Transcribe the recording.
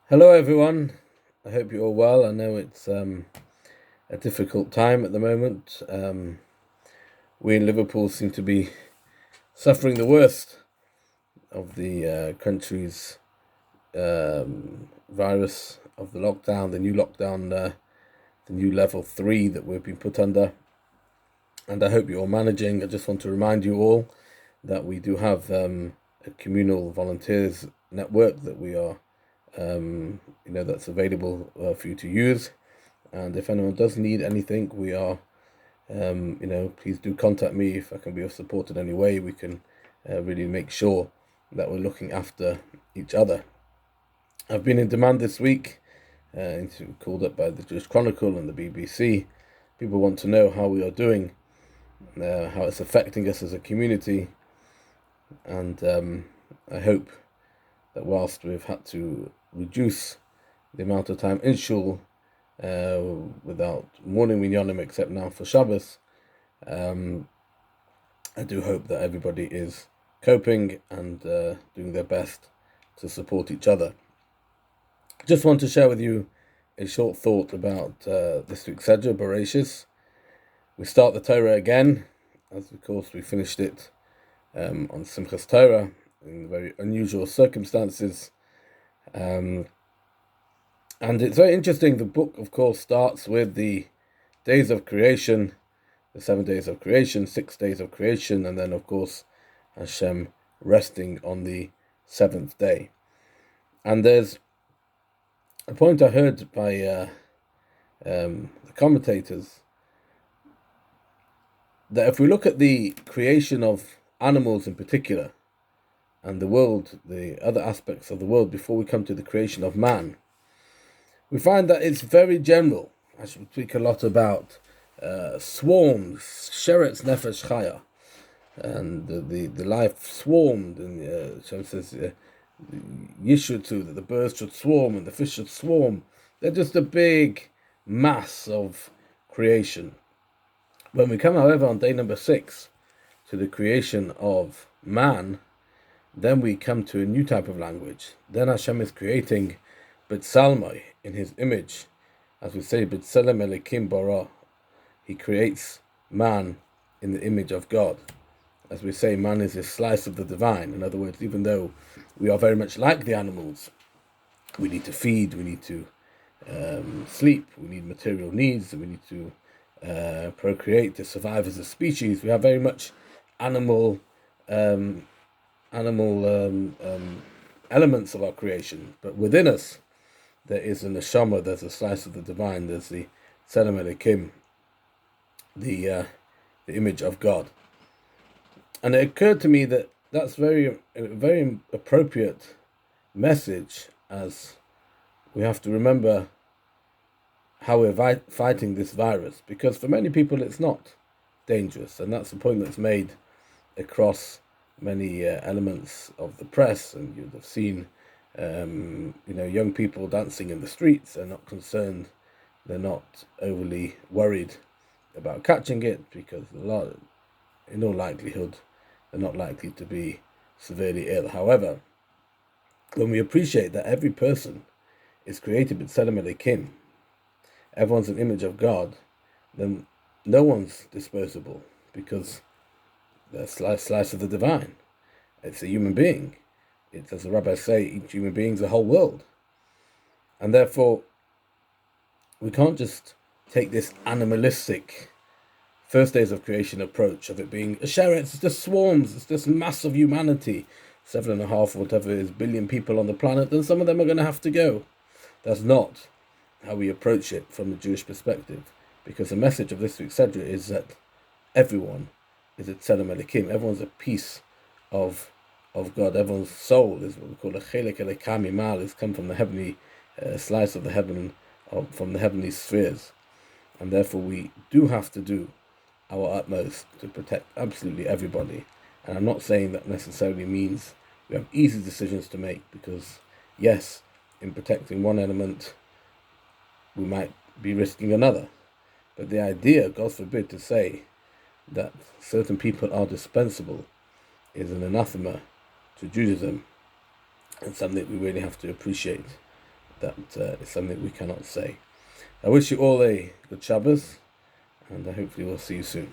Hello, everyone. I hope you're all well. I know it's a difficult time at the moment. We in Liverpool seem to be suffering the worst of the country's virus, of the lockdown, the new level 3 that we've been put under. And I hope you're all managing. I just want to remind you all that we do have a communal volunteers network that we are, that's available for you to use. And if anyone does need anything, we are, please do contact me if I can be of support in any way. We can really make sure that we're looking after each other. I've been in demand this week, called up by the Jewish Chronicle and the BBC. People want to know how we are doing, how it's affecting us as a community, and I hope that whilst we've had to reduce the amount of time in shul without morning minyanim except now for Shabbos, I do hope that everybody is coping and doing their best to support each other. Just want to share with you a short thought about this week's Sedra, Bereishis. We start the Torah again, as of course we finished it on Simchas Torah in very unusual circumstances. And it's very interesting. The book, of course, starts with the days of creation, the 7 days of creation, 6 days of creation, and then, of course, Hashem resting on the seventh day. And there's a point I heard by the commentators that if we look at the creation of animals in particular, and the world, the other aspects of the world before we come to the creation of man, we find that it's very general. I should speak a lot about swarms, sheretz nefesh chaya, and the life swarmed, and Hashem says yishutu, that the birds should swarm and the fish should swarm. They're just a big mass of creation. When we come, however, on day number 6 to the creation of man, then we come to a new type of language. Then Hashem is creating B'Tsalmai, in His image. As we say, B'Tselem Elikim Bara. He creates man in the image of God. As we say, man is a slice of the divine. In other words, even though we are very much like the animals, we need to feed, we need to sleep, we need material needs, we need to procreate to survive as a species. We have very much animal elements of our creation, but within us there is a neshama, there's a slice of the divine, there's the Tselem Elikim, the image of God. And it occurred to me that that's a very appropriate message, as we have to remember how we're fighting this virus, because for many people it's not dangerous, and that's the point that's made across many elements of the press, and you'd have seen young people dancing in the streets. They're not concerned, they're not overly worried about catching it, because in all likelihood they're not likely to be severely ill. However, when we appreciate that every person is created with Tselem Elikim, everyone's an image of God, then no one's disposable, because they're a slice of the divine. It's a human being. It's, as the rabbis say, each human being is the whole world. And therefore, we can't just take this animalistic first days of creation approach of it being a sheretz, it's just swarms, it's just mass of humanity, 7.5 whatever it is billion people on the planet, then some of them are going to have to go. That's not how we approach it from the Jewish perspective, because the message of this week's Sedra is that everyone is a Tselem Elikim, everyone's a piece of God, everyone's soul is what we call a chelek elekam imal, is come from the heavenly slice of the heaven, from the heavenly spheres, and therefore we do have to do our utmost to protect absolutely everybody. And I'm not saying that necessarily means we have easy decisions to make, because yes, in protecting one element we might be risking another, but the idea, God forbid, to say that certain people are dispensable is an anathema to Judaism, and something we really have to appreciate that is something we cannot say. I wish you all a good Shabbos, and hopefully we'll see you soon.